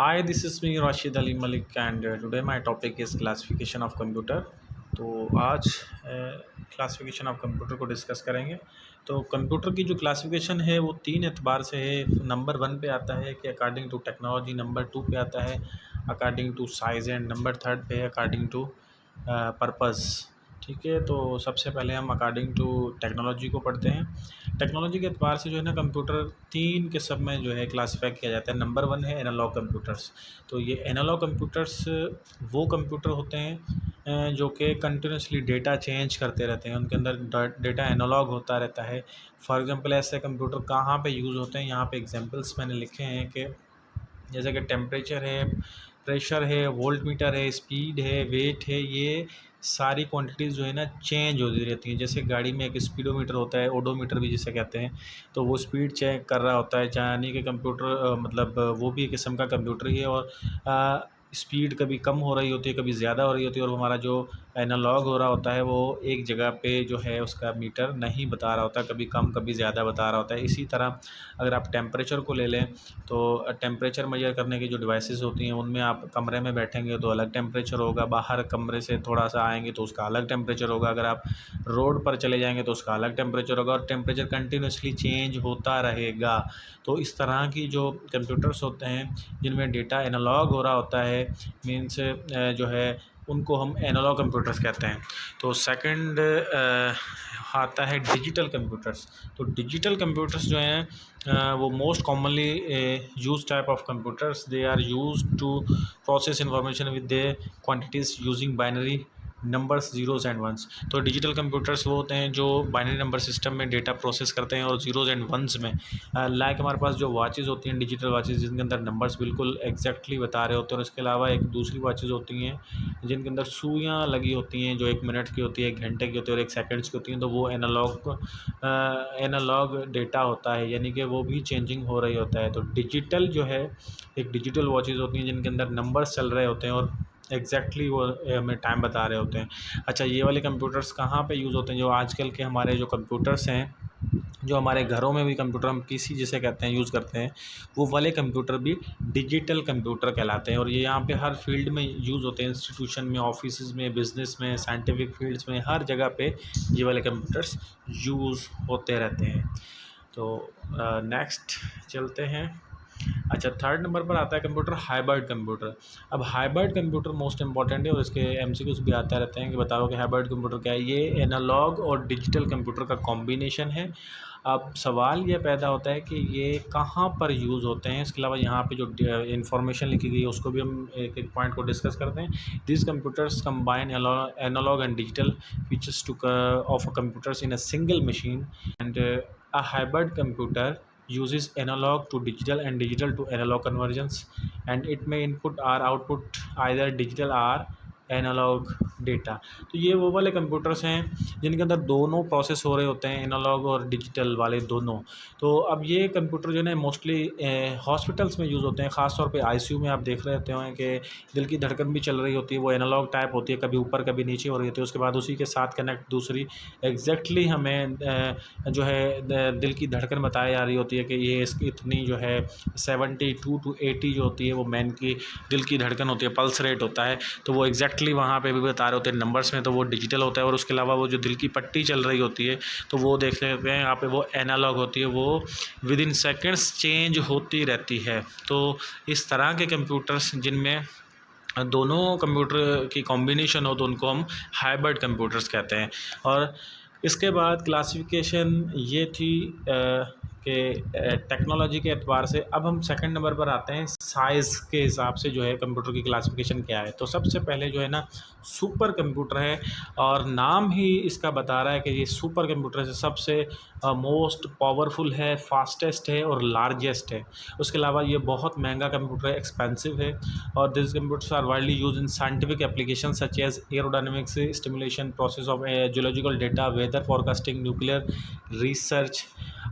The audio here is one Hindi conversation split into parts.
Hi, this is me Rashid Ali Malik and today my topic is classification of computer। तो आज क्लासिफिकेशन ऑफ कंप्यूटर को डिस्कस करेंगे। तो कंप्यूटर की जो क्लासिफिकेशन है वो तीन एतबार से है। नंबर वन पे आता है कि according to technology, number two पे आता है according to size and number third पे है अकॉर्डिंग टू पर्पज़। ठीक है, तो सबसे पहले हम अकॉर्डिंग टू टेक्नोलॉजी को पढ़ते हैं। टेक्नोलॉजी के एतबार से जो है ना कंप्यूटर तीन किस्म में जो है क्लासीफाई किया जाता है। नंबर वन है एनालॉग कंप्यूटर्स। तो ये एनालॉग कंप्यूटर्स वो कंप्यूटर होते हैं जो कि कंटिन्यूसली डेटा चेंज करते रहते हैं, उनके अंदर डेटा एनालॉग होता रहता है। फॉर एग्जांपल ऐसे कंप्यूटर कहाँ पे यूज़ होते हैं, यहाँ पे एग्जांपल्स मैंने लिखे हैं कि जैसे कि टेम्परेचर है, प्रेशर है, वोल्ट मीटर है, स्पीड है, वेट है, ये सारी क्वांटिटीज़ जो है ना चेंज होती रहती हैं। जैसे गाड़ी में एक स्पीडोमीटर होता है, ओडोमीटर भी जिसे कहते हैं, तो वो स्पीड चेक कर रहा होता है। यानी कि कंप्यूटर मतलब वो भी एक किस्म का कंप्यूटर ही है। और स्पीड कभी कम हो रही होती है, कभी ज़्यादा हो रही होती है, और हमारा जो एनालॉग हो रहा होता है वो एक जगह पे जो है उसका मीटर नहीं बता रहा होता, कभी कम कभी ज़्यादा बता रहा होता है। इसी तरह अगर आप टेम्परेचर को ले लें तो टेम्परेचर मेजर करने की जो डिवाइसेस होती हैं उनमें आप कमरे में बैठेंगे तो अलग टेम्परेचर होगा, बाहर कमरे से थोड़ा सा आएंगे तो उसका अलग टेम्परेचर होगा, अगर आप रोड पर चले जाएंगे तो उसका अलग टेम्परेचर होगा, और टेम्परेचर कंटिन्यूसली चेंज होता रहेगा। तो इस तरह की जो कंप्यूटर्स होते हैं जिनमें डेटा एनालॉग हो रहा होता है, मीन्स जो है उनको हम एनालॉग कंप्यूटर्स कहते हैं। तो सेकंड आता है डिजिटल कंप्यूटर्स। तो डिजिटल कंप्यूटर्स जो हैं वो most commonly use type of computers, they are use to process information with the quantities using binary numbers, zeros and ones. तो डिजिटल कंप्यूटर्स वो होते हैं जो बाइनरी नंबर सिस्टम में डेटा प्रोसेस करते हैं, और ज़ीरोज़ एंड वंस में लाइक हमारे पास जो वॉचेज़ होती हैं, डिजिटल वॉचेज़ जिनके अंदर नंबर्स बिल्कुल एग्जैक्टली बता रहे होते हैं। और इसके अलावा एक दूसरी वॉचेज़ होती हैं जिनके अंदर सुइयाँ लगी होती हैं, जो 1 मिनट की होती है, 1 घंटे की होती है और 1 सेकंड्स की होती हैं। तो वो एनालॉग डेटा होता है, यानी कि वो भी चेंजिंग हो रही होता है। तो डिजिटल जो है, एक डिजिटल वॉचेज़ होती हैं जिनके अंदर नंबर्स चल रहे होते हैं और एग्जैक्टली वो हमें टाइम बता रहे होते हैं। अच्छा, ये वाले कंप्यूटर्स कहाँ पे यूज़ होते हैं? जो आजकल के हमारे जो कंप्यूटर्स हैं, जो हमारे घरों में भी कंप्यूटर हम पीसी जिसे कहते हैं यूज़ करते हैं, वो वाले कंप्यूटर भी डिजिटल कंप्यूटर कहलाते हैं। और ये यहाँ पे हर फील्ड में यूज़ होते हैं, इंस्टीट्यूशन में, ऑफिस में, बिजनेस में, साइंटिफिक फील्ड्स में, हर जगह पे ये वाले कंप्यूटर्स यूज़ होते रहते हैं। तो नेक्स्ट चलते हैं। अच्छा, थर्ड नंबर पर आता है कंप्यूटर हाइब्रिड कंप्यूटर। अब हाइब्रिड कंप्यूटर मोस्ट इंपॉर्टेंट है और इसके एमसीक्यूज भी आते रहते हैं कि बताओ कि हाइब्रिड कंप्यूटर क्या है। ये एनालॉग और डिजिटल कंप्यूटर का कॉम्बिनेशन है। अब सवाल ये पैदा होता है कि ये कहाँ पर यूज़ होते हैं। इसके अलावा यहाँ पे जो इंफॉर्मेशन लिखी गई है उसको भी हम एक एक पॉइंट को डिस्कस करते हैं। This computers combine analogue and digital features two of computers in a single machine, and a hybrid computer uses analog to digital and digital to analog conversions, and it may input or output either digital or analogue data. तो ये वो वाले कंप्यूटर्स हैं जिनके अंदर दोनों प्रोसेस हो रहे होते हैं, एनालॉग और डिजिटल वाले दोनों। तो अब ये कंप्यूटर जो है ना मोस्टली हॉस्पिटल्स में यूज़ होते हैं। ख़ास तौर पे आईसीयू में आप देख रहे होते हैं कि दिल की धड़कन भी चल रही होती है, वो एनालॉग टाइप होती है, कभी ऊपर कभी नीचे हो रही होती है। उसके बाद उसी के साथ कनेक्ट दूसरी एग्जैक्टली हमें जो है दिल की धड़कन बताई जा रही होती है कि ये इसकी इतनी जो है 72 to 80 जो होती है वो मैन की दिल की धड़कन होती है, पल्स रेट होता है। तो वो एग्जैक्टली वहाँ पे भी बता रहे होते हैं नंबर्स में, तो वो डिजिटल होता है। और उसके अलावा वो जो दिल की पट्टी चल रही होती है तो वो देख सकते हैं यहाँ पे, वो एनालॉग होती है, वो विद इन सेकेंड्स चेंज होती रहती है। तो इस तरह के कंप्यूटर्स जिनमें दोनों कंप्यूटर की कॉम्बिनेशन हो तो उनको हम हाइब्रिड कंप्यूटर्स कहते हैं। और इसके बाद क्लासिफिकेशन ये थी कि टेक्नोलॉजी के एतबार से। अब हम सेकंड नंबर पर आते हैं, साइज़ के हिसाब से जो है कंप्यूटर की क्लासिफिकेशन क्या है। तो सबसे पहले जो है ना सुपर कंप्यूटर है, और नाम ही इसका बता रहा है कि ये सुपर कंप्यूटर से सबसे मोस्ट पावरफुल है, फास्टेस्ट है और लार्जेस्ट है। उसके अलावा ये बहुत महंगा कंप्यूटर है, एक्सपेंसिव है। और this computers are widely use in scientific application such as aerodynamics, stimulation, process of geological data, weather forecasting, nuclear research,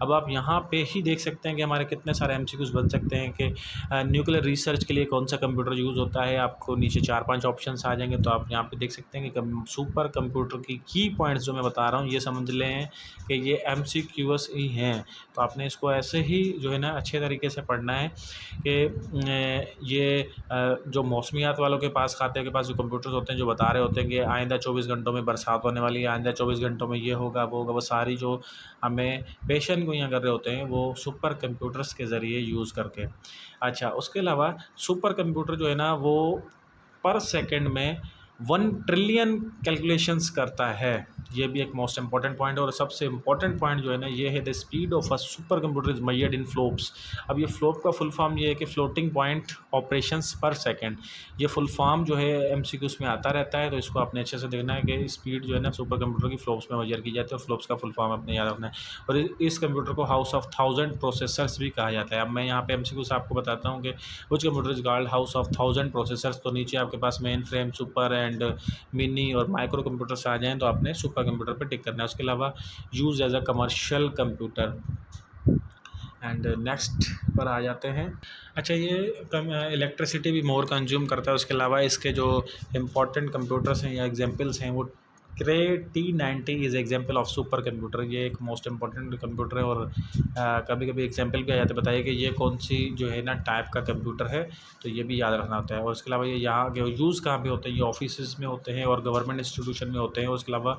अब आप यहाँ पे ही देख सकते हैं कि हमारे कितने सारे एमसीक्यूज़ बन सकते हैं कि न्यूक्लियर रिसर्च के लिए कौन सा कंप्यूटर यूज़ होता है। आपको नीचे 4-5 ऑप्शंस आ जाएंगे, तो आप यहाँ पे देख सकते हैं कि सुपर कंप्यूटर की पॉइंट्स जो मैं बता रहा हूँ ये समझ लें कि ये एमसीक्यूज़ ही हैं। तो आपने इसको ऐसे ही जो है ना अच्छे तरीके से पढ़ना है कि ये जो मौसमियात वालों के पास, खाते के पास जो कंप्यूटर्स होते हैं जो बता रहे होते हैं कि आइंदा 24 घंटों में बरसात होने वाली है, आइंदा 24 घंटों में ये होगा वो होगा, वो सारी जो हमें पेशन गोइयाँ कर रहे होते हैं वो सुपर कंप्यूटर्स के ज़रिए यूज़ करके। अच्छा, उसके अलावा सुपर कंप्यूटर जो है ना वो पर सेकंड में 1 ट्रिलियन कैलकुलेशंस करता है। ये भी एक मोस्ट इंपॉर्टेंट पॉइंट है। और सबसे इंपॉर्टेंट पॉइंट जो है ना ये है, the speed of a super computer is measured in flops. अब ये फ्लोप का फुल फॉर्म ये है कि floating point operations per second. ये फुल फॉर्म जो है एमसीक्यूज़ में आता रहता है, तो इसको आपने अच्छे से देखना है कि स्पीड जो है ना सुपर कंप्यूटर की फ्लोप्स में मेजर की जाती है, और फ्लोप्स का फुल फॉर्म अपने याद रखना है। और इस कंप्यूटर को हाउस ऑफ 1000 प्रोसेसर्स भी कहा जाता है। अब मैं यहाँ पे एमसीक्यूज़ आपको बताता हूँ कि which computer is called house of 1000 processors. तो नीचे आपके पास main frame, super and mini और माइक्रो कंप्यूटर्स आ जाएँ तो आपने सुपर कंप्यूटर पे टिक करना है। उसके अलावा use as a commercial computer. And next पर आ जाते हैं। अच्छा, ये इलेक्ट्रिसिटी भी मोर कंज्यूम करता है। उसके अलावा इसके जो इम्पोर्टेंट कंप्यूटर्स हैं या एग्जांपल्स हैं वो क्रे T90 is example of super computer. ये एक मोस्ट इंपॉर्टेंट कंप्यूटर है और कभी कभी एग्जांपल भी आ जाते हैं, बताइए कि ये कौन सी जो है ना टाइप का कंप्यूटर है, तो ये भी याद रखना होता है। और उसके अलावा ये यहाँ के यूज़ कहाँ पे होते हैं, ये ऑफिस में होते हैं और गवर्नमेंट इंस्टीट्यूशन में होते हैं। उसके अलावा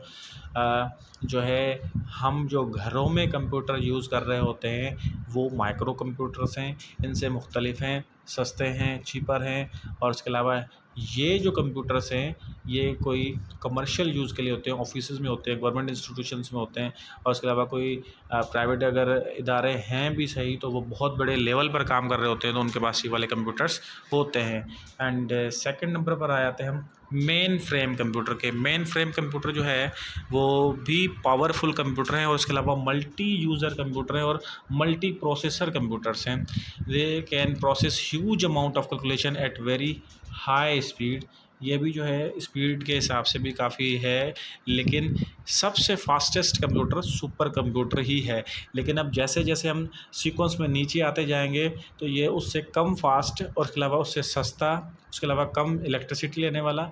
जो है हम जो घरों में कंप्यूटर यूज़ कर रहे होते हैं वो माइक्रो कंप्यूटर्स हैं, इनसे मुख्तलिफ हैं, सस्ते हैं, चीपर हैं। और उसके अलावा ये जो कंप्यूटर्स हैं ये कोई कमर्शियल यूज़ के लिए होते हैं, ऑफिसेज़ में होते हैं, गवर्नमेंट इंस्टीट्यूशंस में होते हैं। और उसके अलावा कोई प्राइवेट अगर इदारे हैं भी सही तो वो बहुत बड़े लेवल पर काम कर रहे होते हैं तो उनके पास ये वाले कंप्यूटर्स होते हैं। एंड सेकंड नंबर पर आ जाते हैं हम मेन फ्रेम कंप्यूटर के। मेन फ्रेम कंप्यूटर जो है वो भी पावरफुल कंप्यूटर हैं और उसके अलावा मल्टी यूज़र कंप्यूटर हैं और मल्टी प्रोसेसर कंप्यूटर्स हैं। They can process huge amount of calculation at very high speed. ये भी जो है स्पीड के हिसाब से भी काफ़ी है, लेकिन सबसे फास्टेस्ट कंप्यूटर सुपर कंप्यूटर ही है। लेकिन अब जैसे जैसे हम सीक्वेंस में नीचे आते जाएंगे तो ये उससे कम फास्ट और उसके अलावा उससे सस्ता, उसके अलावा कम इलेक्ट्रिसिटी लेने वाला,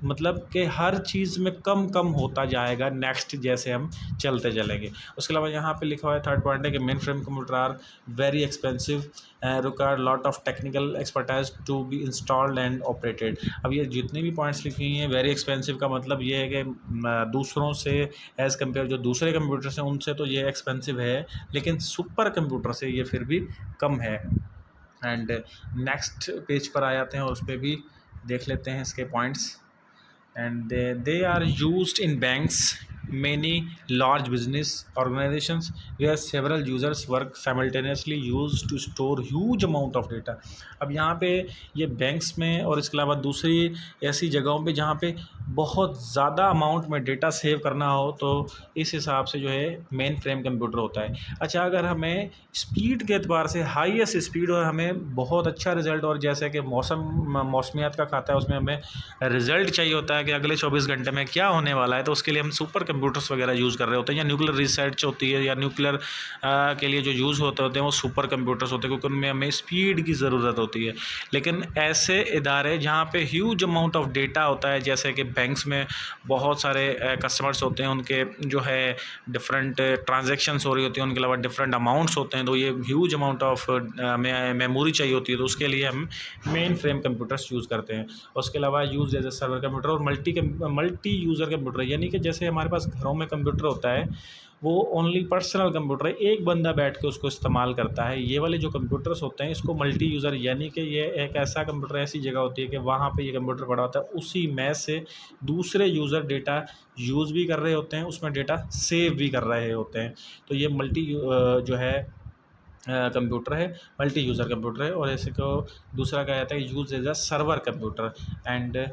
मतलब कि हर चीज़ में कम कम होता जाएगा नेक्स्ट जैसे हम चलते चलेंगे। उसके अलावा यहाँ पे लिखा हुआ है थर्ड पॉइंट है कि mainframe computer are very expensive, require lot of technical expertise to be installed and operated. अब ये जितनी भी पॉइंट्स लिखी हुई हैं, वेरी एक्सपेंसिव का मतलब ये है कि दूसरों से एज़ कम्पेयर जो दूसरे कंप्यूटर्स हैं उनसे तो ये एक्सपेंसिव है, लेकिन सुपर कंप्यूटर से ये फिर भी कम है। एंड नेक्स्ट पेज पर आ जाते हैं और उस पर भी देख लेते हैं इसके points. And they are used in banks, many large business organizations where several users work simultaneously used to store huge amount of data। अब यहाँ पे ये बैंक्स में और इसके अलावा दूसरी ऐसी जगहों पे जहाँ पे बहुत ज़्यादा अमाउंट में डेटा सेव करना हो तो इस हिसाब से जो है मेन फ्रेम कंप्यूटर होता है। अच्छा, अगर हमें स्पीड के एतबार से हाईएस्ट स्पीड और हमें बहुत अच्छा रिज़ल्ट, और जैसे कि मौसमियात का खाता है उसमें हमें रिज़ल्ट चाहिए होता है कि अगले 24 घंटे में क्या होने वाला है, तो उसके लिए हम सुपर कंप्यूटर्स वगैरह यूज़ कर रहे होते हैं, या न्यूक्लियर रिसर्च होती है या न्यूक्लियर के लिए जो यूज़ होते हैं वो सुपर कंप्यूटर्स होते हैं, क्योंकि उनमें हमें स्पीड की ज़रूरत होती है। लेकिन ऐसे इदारे जहाँ पे ह्यूज अमाउंट ऑफ डेटा होता है, जैसे कि बैंक्स में बहुत सारे कस्टमर्स होते हैं, उनके जो है डिफरेंट ट्रांजेक्शन्स हो रही होती हैं, उनके अलावा डिफरेंट अमाउंट्स होते हैं, तो ये ह्यूज अमाउंट ऑफ मेमोरी चाहिए होती है, तो उसके लिए हम मेन फ्रेम कंप्यूटर्स यूज़ करते हैं। उसके अलावा use as a server computer और मल्टी यूज़र कंप्यूटर, यानी कि जैसे हमारे पास घरों में कंप्यूटर होता है वो ओनली पर्सनल कंप्यूटर है, एक बंदा बैठ के उसको इस्तेमाल करता है। ये वाले जो कंप्यूटर्स होते हैं इसको मल्टी यूज़र, यानी कि ये एक ऐसा कंप्यूटर, ऐसी जगह होती है कि वहाँ पे ये कंप्यूटर पड़ा होता है, उसी में से दूसरे यूज़र डेटा यूज़ भी कर रहे होते हैं, उसमें डेटा सेव भी कर रहे होते हैं। तो ये मल्टी जो है कंप्यूटर है, मल्टी यूज़र कंप्यूटर है। और ऐसे को दूसरा कहा जाता है use as a server computer. And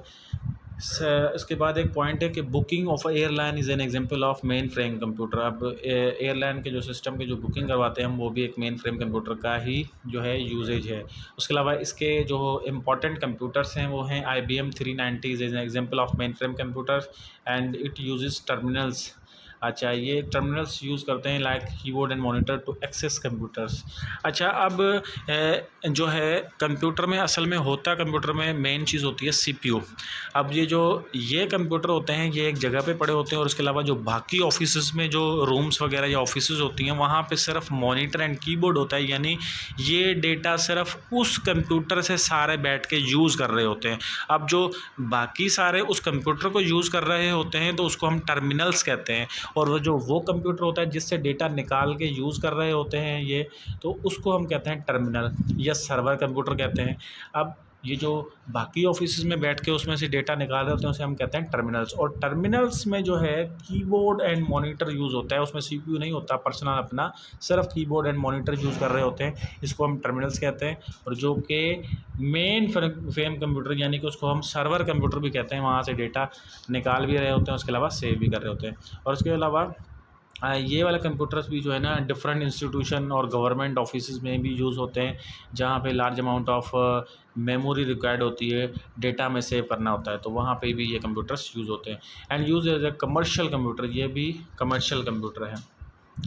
इसके बाद एक पॉइंट है कि booking of airline is an example of mainframe computer. अब एयरलाइन के जो सिस्टम की जो बुकिंग करवाते हैं हम, वो भी एक मेन फ्रेम कंप्यूटर का ही जो है यूजेज है। उसके अलावा इसके जो इम्पॉर्टेंट कंप्यूटर्स हैं वो हैं IBM 390 is an example of mainframe computer and it uses terminals अच्छा, ये टर्मिनल्स यूज़ करते हैं like keyboard and monitor to access computers. अच्छा, अब जो है कंप्यूटर में असल में होता, कंप्यूटर में मेन चीज़ होती है सीपीयू। अब ये कंप्यूटर होते हैं, ये एक जगह पे पड़े होते हैं, और उसके अलावा जो बाकी ऑफिसेज़ में जो रूम्स वगैरह या ऑफिसेज़ होती हैं वहाँ पे सिर्फ मॉनिटर एंड कीबोर्ड होता है, यानी ये डेटा सिर्फ उस कंप्यूटर से सारे बैठ के यूज़ कर रहे होते हैं। अब जो बाकी सारे उस कंप्यूटर को यूज़ कर रहे होते हैं तो उसको हम टर्मिनल्स कहते हैं, और वो कंप्यूटर होता है जिससे डेटा निकाल के यूज़ कर रहे होते हैं ये, तो उसको हम कहते हैं टर्मिनल या सर्वर कंप्यूटर कहते हैं। अब ये जो बाकी ऑफिसेज़ में बैठ के उसमें से डेटा निकाल रहे होते हैं उसे हम कहते हैं टर्मिनल्स, और टर्मिनल्स में जो है कीबोर्ड एंड मॉनिटर यूज़ होता है, उसमें सीपीयू नहीं होता पर्सनल अपना, सिर्फ कीबोर्ड एंड मॉनिटर यूज़ कर रहे होते हैं, इसको हम टर्मिनल्स कहते हैं। और जो कि मेन फ्रेम कंप्यूटर यानी कि उसको हम सर्वर कंप्यूटर भी कहते हैं, वहाँ से डेटा निकाल भी रहे होते हैं, उसके अलावा सेव भी कर रहे होते हैं। और उसके अलावा ये वाले कंप्यूटर्स भी जो है ना डिफरेंट इंस्टीट्यूशन और गवर्नमेंट ऑफिसेज में भी यूज़ होते हैं, जहाँ पे large amount of memory required होती है, डेटा में सेव करना होता है, तो वहाँ पे भी ये कंप्यूटर्स यूज़ होते हैं। And use as a commercial computer, ये भी कमर्शियल कंप्यूटर है।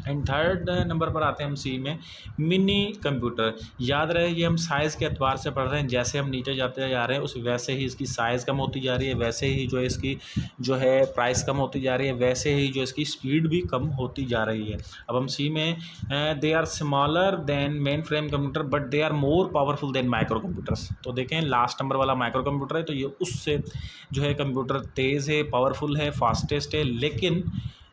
एंड थर्ड नंबर पर आते हैं हम सी में, मिनी कंप्यूटर। याद रहे ये हम साइज़ के एतबार से पढ़ रहे हैं, जैसे हम नीचे जाते जा रहे हैं उस वैसे ही इसकी साइज़ कम होती जा रही है, वैसे ही जो है इसकी जो है प्राइस कम होती जा रही है, वैसे ही जो इसकी स्पीड भी कम होती जा रही है। अब हम सी में, they are smaller than mainframe computer but they are more powerful than micro computers. तो देखें लास्ट नंबर वाला माइक्रो कंप्यूटर है, तो ये उससे जो है कंप्यूटर तेज़ है, पावरफुल है, फास्टेस्ट है, लेकिन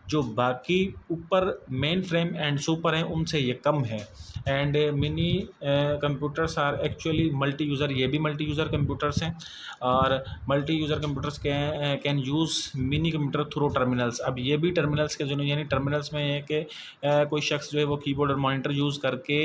जो बाकी ऊपर मेन फ्रेम एंड सुपर हैं उनसे ये कम है। And mini computers are actually multi user, ये भी मल्टी यूज़र कंप्यूटर्स हैं, और multi user computers can use mini computer through terminals. अब ये भी टर्मिनल्स के जो यानी टर्मिनल्स में है कि कोई शख्स जो है वो कीबोर्ड और मॉनिटर यूज़ करके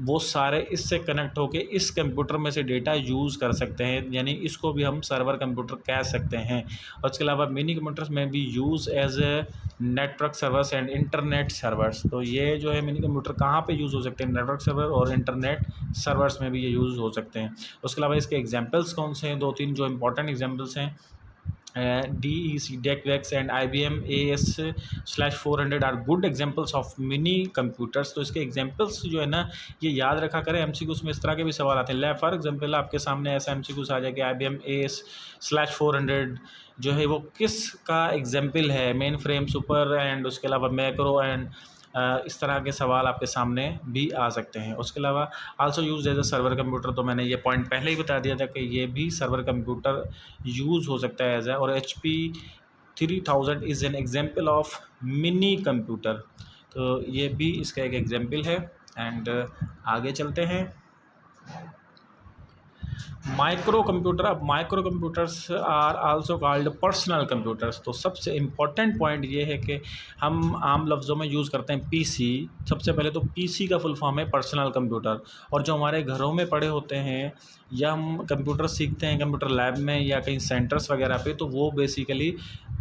वो सारे इससे कनेक्ट होके इस कंप्यूटर में से डेटा यूज़ कर सकते हैं, यानी इसको भी हम सर्वर कंप्यूटर कह सकते हैं। और इसके अलावा मिनी कंप्यूटर्स में भी use as a network servers and internet servers. तो ये जो है मिनी कंप्यूटर कहाँ पे यूज़ हो सकते हैं, नेटवर्क सर्वर और इंटरनेट सर्वर्स में भी ये यूज़ हो सकते हैं। उसके अलावा इसके एग्जांपल्स कौन से हैं, दो तीन जो इंपॉर्टेंट एग्जांपल्स हैं, DEC, DECVEX and IBM AS/400 are good examples of mini computers. तो इसके एग्जांपल्स जो है ना ये याद रखा करें, एमसीक्यूज़ में इस तरह के भी सवाल आते हैं। ले फॉर एग्जांपल आपके सामने ऐसा एमसीक्यूज़ आ जाए कि IBM AS/400 जो है वो किस का एग्जाम्पल है, मेन फ्रेम, सुपर एंड उसके अलावा मैक्रो एंड इस तरह के सवाल आपके सामने भी आ सकते हैं। उसके अलावा also use as a server computer, तो मैंने ये पॉइंट पहले ही बता दिया था कि ये भी सर्वर कंप्यूटर यूज़ हो सकता है एज ए। और HP 3000 is an example of mini computer, तो ये भी इसका एक एग्जाम्पल है। एंड आगे चलते हैं माइक्रो कंप्यूटर। अब micro computers are also called personal computers. तो सबसे इम्पॉर्टेंट पॉइंट ये है कि हम आम लफ्ज़ों में यूज़ करते हैं पीसी। सबसे पहले तो पीसी का फुल फॉर्म है पर्सनल कंप्यूटर, और जो हमारे घरों में पड़े होते हैं या हम कंप्यूटर सीखते हैं कंप्यूटर लैब में या कहीं सेंटर्स वगैरह पे, तो वो बेसिकली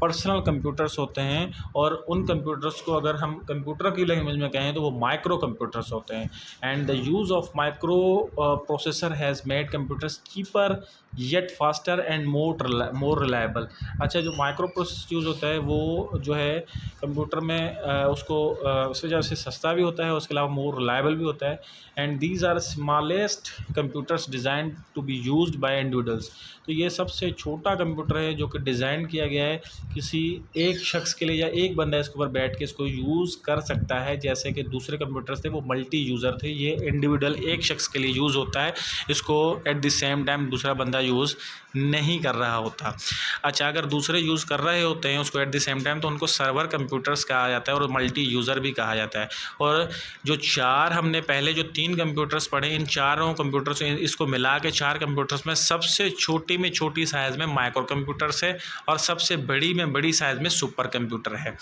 पर्सनल कंप्यूटर्स होते हैं। और उन कंप्यूटर्स को अगर हम कंप्यूटर की लैंग्वेज में कहें तो वो माइक्रो कंप्यूटर्स होते हैं। And the use of micro processor has made computers cheaper yet faster and more reliable. अच्छा, जो माइक्रो प्रोसेसर यूज़ होता है वो जो है कंप्यूटर में उस वजह से सस्ता भी होता है, उसके अलावा मोर रिलायबल भी होता है। And these are smallest computers design to be used by individuals. तो ये सबसे छोटा कंप्यूटर है जो कि डिज़ाइन किया गया है किसी एक शख्स के लिए, या एक बंदा इसके ऊपर बैठ के इसको यूज़ कर सकता है। जैसे कि दूसरे कंप्यूटर्स थे वो मल्टी यूज़र थे, ये इंडिविजुअल एक शख्स के लिए यूज़ होता है, इसको एट द सेम टाइम दूसरा बंदा यूज़ नहीं कर रहा होता। अच्छा, अगर दूसरे यूज़ कर रहे होते हैं उसको एट द सेम टाइम तो उनको सर्वर कंप्यूटर्स कहा जाता है और मल्टी यूज़र भी कहा जाता है। और जो चार हमने पहले जो 3 कंप्यूटर्स पढ़े, इन चारों कंप्यूटर्स इसको मिला के 4 कंप्यूटर्स में सबसे छोटी में छोटी साइज़ में माइक्रो कंप्यूटर्स है और सबसे बड़ी में बड़ी साइज़ में सुपर कंप्यूटर है।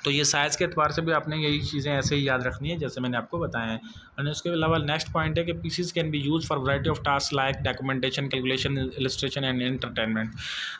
तो ये साइज़ के एतबार से भी आपने यही चीज़ें ऐसे ही याद रखनी है जैसे मैंने आपको बताया है। और उसके अलावा नेक्स्ट पॉइंट है कि PCs can be use for variety of task like documentation, calculation, illustration and entertainment.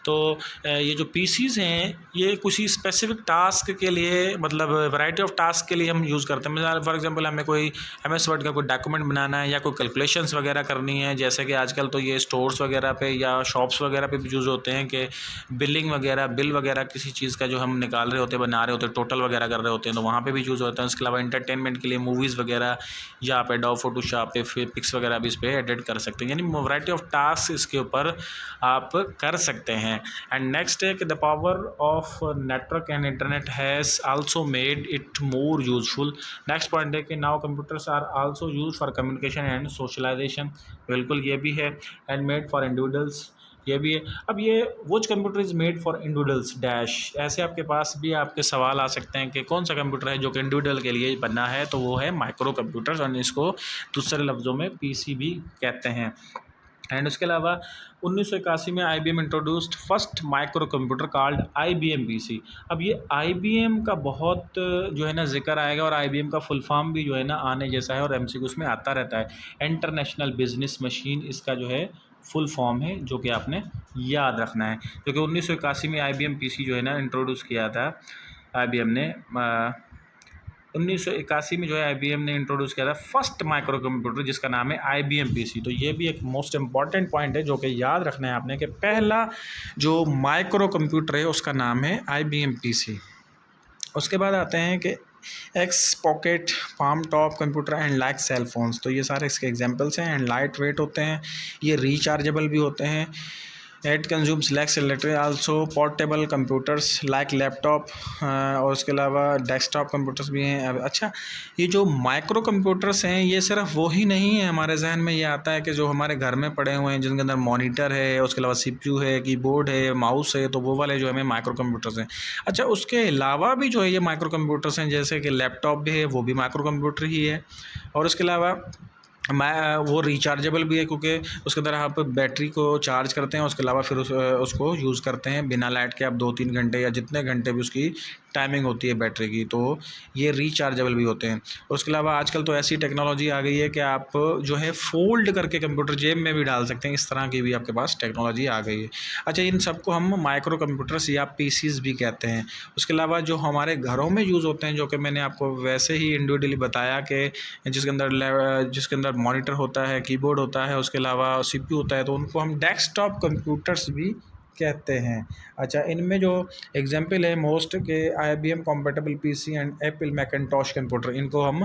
तो ये जो पीसीज हैं ये कुछ ही स्पेसिफिक टास्क के लिए, मतलब वैरायटी ऑफ टास्क के लिए हम यूज़ करते हैं। मिसाल फॉर एग्जांपल हमें कोई MS वर्ड का कोई डॉक्यूमेंट बनाना है या कोई कैलकुलेशंस वगैरह करनी है, जैसे कि आजकल तो ये स्टोर्स वगैरह पे या शॉप्स वगैरह पे भी यूज़ होते हैं कि बिलिंग वगैरह, बिल वगैरह किसी चीज़ का जो हम निकाल रहे होते हैं, बना रहे होते हैं, टोटल वगैरह कर रहे होते हैं, तो वहाँ पे भी यूज़ होता है। उसके अलावा एंटरटेनमेंट के लिए मूवीज़ वगैरह या आप एडोब फोटोशॉप पे पिक्स वगैरह भी इस पर एडिट कर सकते हैं, यानी वैरायटी ऑफ टास्क इसके ऊपर आप कर सकते हैं। एंड नेक्स्ट है कि the power of network and internet has also made it more useful. Next point है कि now computers are also use for communication and socialisation. बिल्कुल ये भी है। एंड मेड फॉर इंडिविजुअल्स, ये भी है। अब ये which computer is made for individuals dash, ऐसे आपके पास भी आपके सवाल आ सकते हैं कि कौन सा कंप्यूटर है जो कि इंडिविजुअल के लिए बना है, तो वो है माइक्रो कंप्यूटर्स, और इसको दूसरे लफ्ज़ों में पीसी भी कहते हैं। एंड उसके अलावा 1981 में IBM introduced first micro computer called IBM PC। अब ये IBM का बहुत जो है ना जिक्र आएगा, और IBM का फुल फॉर्म भी जो है ना आने जैसा है, और MCQs में आता रहता है। इंटरनेशनल बिजनेस मशीन इसका जो है फुल फॉर्म है, जो कि आपने याद रखना है, क्योंकि 1981 में IBM PC जो है ना इंट्रोड्यूस किया था IBM ने। 1981 में जो है IBM ने इंट्रोड्यूस किया था फर्स्ट माइक्रो कंप्यूटर जिसका नाम है IBM PC। तो ये भी एक मोस्ट इम्पॉर्टेंट पॉइंट है जो कि याद रखना है आपने, कि पहला जो माइक्रो कंप्यूटर है उसका नाम है IBM PC। उसके बाद आते हैं कि x pocket, palmtop computer and like cell phones. तो ये सारे इसके एग्जांपल्स हैं। एंड लाइट वेट होते हैं, ये रिचार्जेबल भी होते हैं। It consumes less electric, also portable computers like laptop, और उसके अलावा डेस्कटॉप कंप्यूटर्स भी हैं। अच्छा, ये जो माइक्रो कंप्यूटर्स हैं ये सिर्फ वो ही नहीं है, हमारे जहन में ये आता है कि जो हमारे घर में पड़े हुए हैं जिनके अंदर मॉनिटर है, उसके अलावा CPU है, कीबोर्ड है, माउस है, तो वो वाले जो हमें माइक्रो कंप्यूटर्स हैं। अच्छा, उसके अलावा भी जो है ये माइक्रो कंप्यूटर्स हैं, जैसे कि लैपटॉप भी है, वो भी माइक्रो कंप्यूटर ही है। और उसके अलावा वो रिचार्जेबल भी है, क्योंकि उसके अंदर आप बैटरी को चार्ज करते हैं, उसके अलावा फिर उसको यूज़ करते हैं बिना लाइट के, आप 2-3 घंटे या जितने घंटे भी उसकी टाइमिंग होती है बैटरी की, तो ये रिचार्जेबल भी होते हैं। उसके अलावा आजकल तो ऐसी टेक्नोलॉजी आ गई है कि आप जो है फ़ोल्ड करके कंप्यूटर जेब में भी डाल सकते हैं, इस तरह की भी आपके पास टेक्नोलॉजी आ गई है। अच्छा, इन सबको हम माइक्रो कंप्यूटर्स या PCs भी कहते हैं। उसके अलावा जो हमारे घरों में यूज़ होते हैं, जो कि मैंने आपको वैसे ही इंडिविजुअली बताया कि जिसके अंदर मॉनिटर होता है, कीबोर्ड होता है, उसके अलावा CPU होता है, तो उनको हम डेस्कटॉप कंप्यूटर्स भी कहते हैं। अच्छा, इनमें जो एग्जांपल है मोस्ट के IBM compatible PC and Apple Macintosh computer, इनको हम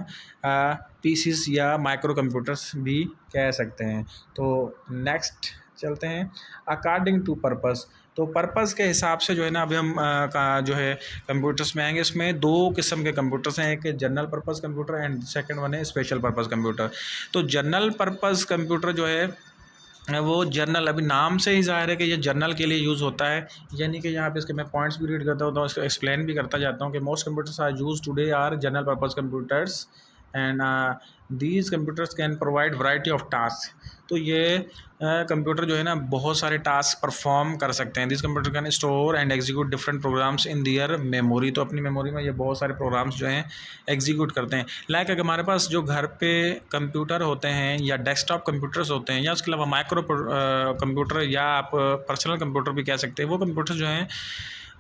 PCs या माइक्रो कंप्यूटर्स भी कह सकते हैं। तो नेक्स्ट चलते हैं अकॉर्डिंग टू पर्पस। तो पर्पस के हिसाब से जो है ना अभी हम जो है कंप्यूटर्स में आएंगे। इसमें 2 किस्म के कंप्यूटर्स हैं, एक general purpose computer and second one है स्पेशल पर्पस कंप्यूटर। तो जनरल पर्पस कंप्यूटर जो है वो जनरल, अभी नाम से ही ज़ाहिर है कि ये जनरल के लिए यूज़ होता है, यानी कि यहाँ पे इसके मैं पॉइंट्स भी रीड करता हूँ तो इसको एक्सप्लेन भी करता जाता हूँ कि most computers are use today are general purpose computers and these computers can provide variety of task. तो ये कंप्यूटर जो है ना बहुत सारे टास्क परफॉर्म कर सकते हैं। This computer can store and execute different programs in their memory. तो अपनी मेमोरी में ये बहुत सारे प्रोग्राम्स जो हैं एग्जीक्यूट करते हैं। लाइक अगर हमारे पास जो घर पे कंप्यूटर होते हैं या डेस्कटॉप कंप्यूटर्स होते हैं या उसके अलावा माइक्रो कंप्यूटर या आप पर्सनल कंप्यूटर भी कह सकते हैं, वो कंप्यूटर जो हैं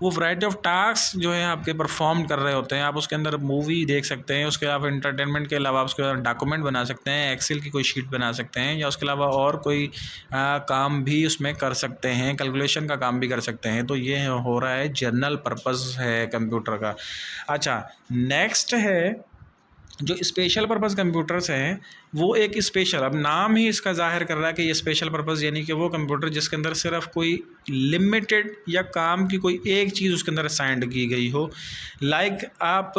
वो वैरायटी ऑफ टास्क जो है आपके परफॉर्म कर रहे होते हैं। आप उसके अंदर मूवी देख सकते हैं, उसके अलावा इंटरटेनमेंट के अलावा उसके अंदर डॉक्यूमेंट बना सकते हैं, एक्सेल की कोई शीट बना सकते हैं, या उसके अलावा और कोई काम भी उसमें कर सकते हैं, कैलकुलेशन का काम भी कर सकते हैं। तो ये हो रहा है जनरल पर्पस है कंप्यूटर का। अच्छा, नेक्स्ट है जो स्पेशल पर्पस कंप्यूटर्स हैं वो एक स्पेशल, अब नाम ही इसका जाहिर कर रहा है कि ये स्पेशल पर्पस, यानी कि वो कंप्यूटर जिसके अंदर सिर्फ कोई लिमिटेड या काम की कोई एक चीज़ उसके अंदर असाइंड की गई हो। लाइक आप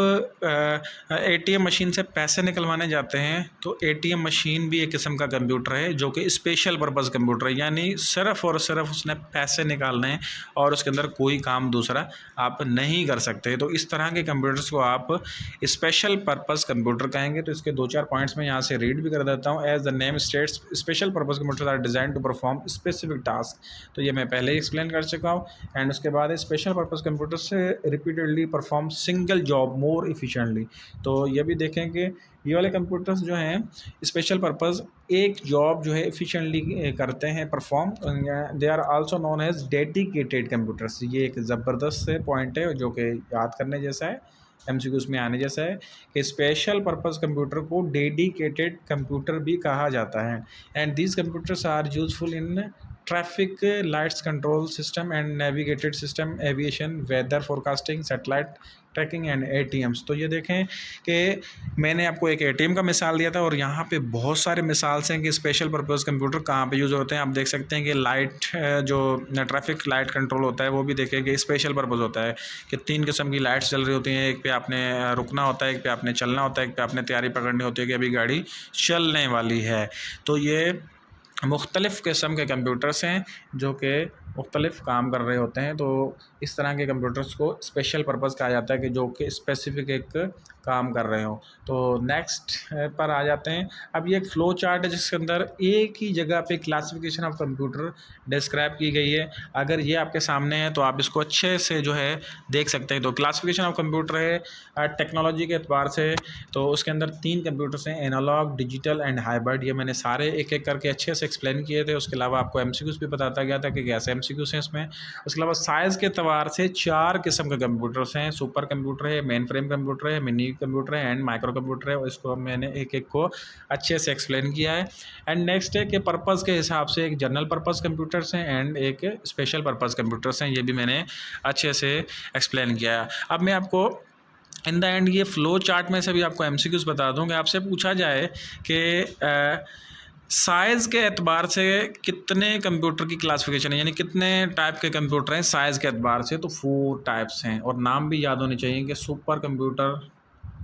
ATM मशीन से पैसे निकलवाने जाते हैं तो ATM मशीन भी एक किस्म का कंप्यूटर है जो कि स्पेशल पर्पस कंप्यूटर है, यानी सिर्फ और सिर्फ उसने पैसे निकालने हैं और उसके अंदर कोई काम दूसरा आप नहीं कर सकते। तो इस तरह के कंप्यूटर्स को आप स्पेशल पर्पस कंप्यूटर कहेंगे। तो इसके 2-4 पॉइंट्स में यहाँ से रीड भी कर देता हूँ। As the name states special purpose computers are design to perform specific task, तो ये मैं पहले ही एक्सप्लेन कर चुका हूँ। एंड उसके बाद स्पेशल पर्पस कंप्यूटर से रिपीटेडली परफॉर्म सिंगल जॉब मोर इफिशिएंटली, तो ये भी देखें कि ये वाले कंप्यूटर्स जो हैं स्पेशल पर्पस एक जॉब जो है एफिशिएंटली करते हैं perform. They are also known as dedicated computers. ये एक ज़बरदस्त से पॉइंट है जो कि याद करने जैसा है, एमसीक्यूज़ में आने जैसा है कि स्पेशल पर्पस कंप्यूटर को डेडिकेटेड कंप्यूटर भी कहा जाता है। And these computers are useful in traffic lights control system and navigated system, aviation, weather forecasting, satellite tracking and ATMs. तो ये देखें कि मैंने आपको एक एटीएम का मिसाल दिया था और यहाँ पे बहुत सारे मिसाल हैं कि स्पेशल पर्पस कंप्यूटर कहाँ पे यूज़ होते हैं। आप देख सकते हैं कि लाइट जो ट्रैफिक लाइट कंट्रोल होता है वो भी देखें कि स्पेशल पर्पस होता है कि 3 किस्म की लाइट्स चल रही होती हैं, एक पे आपने रुकना होता है, एक पे आपने चलना होता है, एक पे आपने तैयारी पकड़नी होती है कि अभी गाड़ी चलने वाली है। तो ये मुख्तलिफ़ किस्म के कंप्यूटर्स हैं जो कि मुख्तलिफ़ काम कर रहे होते हैं। तो इस तरह के कंप्यूटर्स को स्पेशल पर्पस कहा जाता है कि जो कि स्पेसिफिक एक काम कर रहे हों। तो नेक्स्ट पर आ जाते हैं। अब ये एक फ़्लो चार्ट है जिसके अंदर एक ही जगह पे क्लासिफिकेशन ऑफ कंप्यूटर डिस्क्राइब की गई है। अगर ये आपके सामने है तो आप इसको अच्छे से जो है देख सकते हैं। तो क्लासिफिकेशन ऑफ कंप्यूटर है टेक्नोलॉजी के एतबार से, तो उसके अंदर 3 कंप्यूटर्स हैं, एनालॉग, डिजिटल एंड हाइब्रिड। ये मैंने सारे एक एक करके अच्छे से एक्सप्लेन किए थे। उसके अलावा आपको एमसीक्यूज़ भी बताता गया था कि कैसे एमसीक्यूज़ हैं इसमें। उसके अलावा साइज़ के एतबार से 4 किस्म के कंप्यूटर्स हैं, सुपर कंप्यूटर है, मेन फ्रेम कंप्यूटर है, मिनी कंप्यूटर है एंड माइक्रो कंप्यूटर है। इसको मैंने एक एक को अच्छे से एक्सप्लेन किया है। एंड नेक्स्ट है कि पर्पज़ के हिसाब से एक जनरल पर्पज़ कंप्यूटर्स हैं एंड एक स्पेशल पर्पज़ कंप्यूटर्स हैं, ये भी मैंने अच्छे से एक्सप्लेन किया है। अब मैं आपको इन द एंड ये फ़्लो चार्ट में से भी आपको एमसीक्यूज़ बता दूँ कि आपसे पूछा जाए कि साइज़ के एतबार से कितने कंप्यूटर की क्लासिफिकेशन है, यानी कितने टाइप के कंप्यूटर हैं साइज़ के एतबार से, तो 4 टाइप्स हैं और नाम भी याद होने चाहिए कि super computer,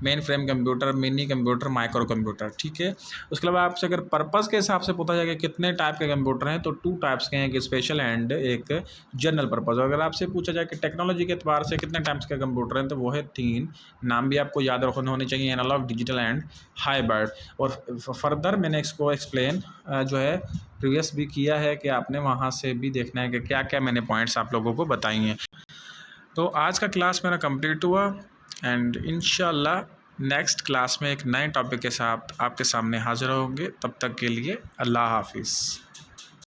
main frame computer, mini computer, micro computer, ठीक है। उसके अलावा आपसे अगर पर्पज़ के हिसाब से पूछा जाए कि कितने टाइप के कंप्यूटर हैं तो 2 टाइप्स के हैं, एक स्पेशल एंड एक जनरल पर्पज़। अगर आपसे पूछा जाए कि टेक्नोलॉजी के एतबार से कितने टाइप्स के कंप्यूटर हैं तो वो है 3। नाम भी आपको याद रखने होने चाहिए, एनालॉग, डिजिटल एंड हाइब्रिड। और फर्दर मैंने इसको एक्सप्लेन जो है प्रीवियस भी किया है कि आपने वहाँ से भी देखना है कि क्या क्या मैंने पॉइंट्स आप लोगों को बताई हैं। तो आज का क्लास मेरा कंप्लीट हुआ एंड इंशाल्लाह नेक्स्ट क्लास में एक नए टॉपिक के साथ आपके सामने हाज़िर होंगे। तब तक के लिए अल्लाह हाफिज़।